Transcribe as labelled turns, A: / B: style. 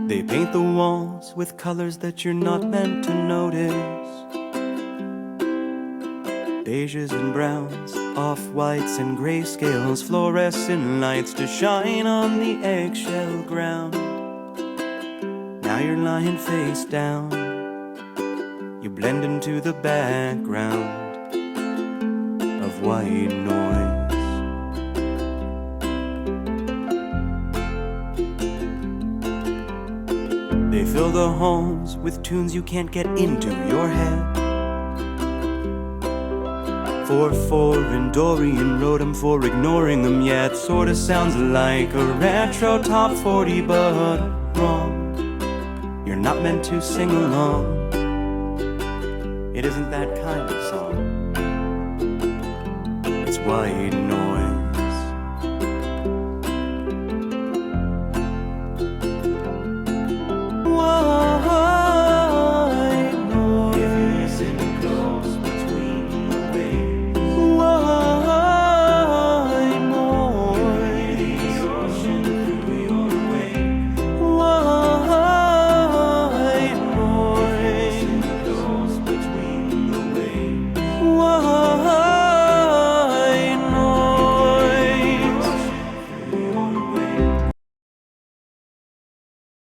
A: They paint the walls with colors that you're not meant to notice. Beiges and browns, off-whites and grayscales, fluorescent lights to shine on the eggshell ground. Now you're lying face down, you blend into the background of white noise. They fill the halls with tunes you can't get into your head. 4/4 and Dorian wrote 'em for ignoring them, yet sorta sounds like a retro top 40, but wrong. You're not meant to sing along. It isn't that kind of song. It's white noise.